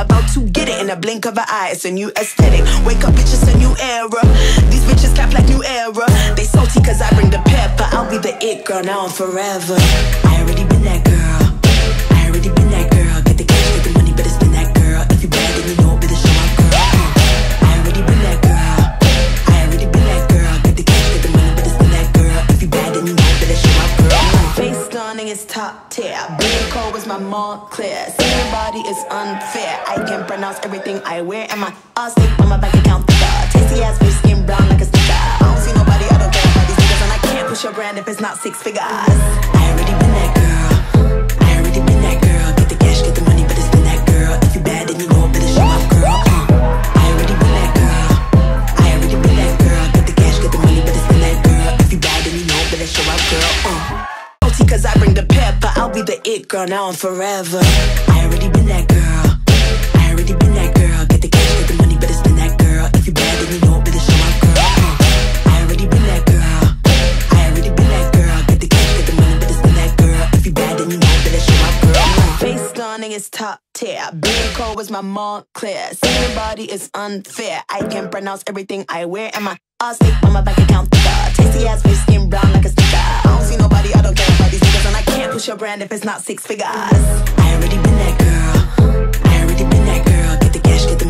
about to get it in a blink of an eye. It's a new aesthetic. Wake up, bitch, it's a new era. These bitches cap like new era. They salty cause I bring the pepper. I'll be the it girl now and forever. I already been that girl. I already been that girl. Get the cash, get the money, better spend that girl. If you bad, then you know, better show up, girl. I already been that girl. I already been that girl. Get the cash, get the money, better spend that girl. If you bad, then you know, better show up, girl. Face stunning is top tier. Being cold is my Montclair. Saying body is unfair. I can pronounce everything I wear, and my ass stick on my bank account. Tasty ass bitch, skin brown like a sticker. I don't see nobody, I don't care about these niggas, and I can't push your brand if it's not 6 figures. I already been that girl. I already been that girl. Get the cash, get the money, better spend that girl. If you bad, then you know, better show up, girl. I already been that girl. I already been that girl. Get the cash, get the money, better spend that girl. If you bad, then you know, better show up, girl. Salty cause I bring the pepper. I'll be the it girl now and forever. I already been that girl. I already been that girl. Get the cash, get the money, better spend that girl. If you bad, then you know, better show up, girl. I already been that girl. I already been that girl. Get the cash, get the money, better spend that girl. If you bad, then you know, better show up, girl. Face stunning is top tier. Being cold is my Montclair. Saying body is unfair. I can pronounce everything I wear, and my ass stick on my bank account. Tasty ass bitch, skin brown like a sticker. I don't see nobody, I don't care about these niggas, and I can't push your brand if it's not 6 figures. I already been that girl. I already been that girl. Get the cash, get the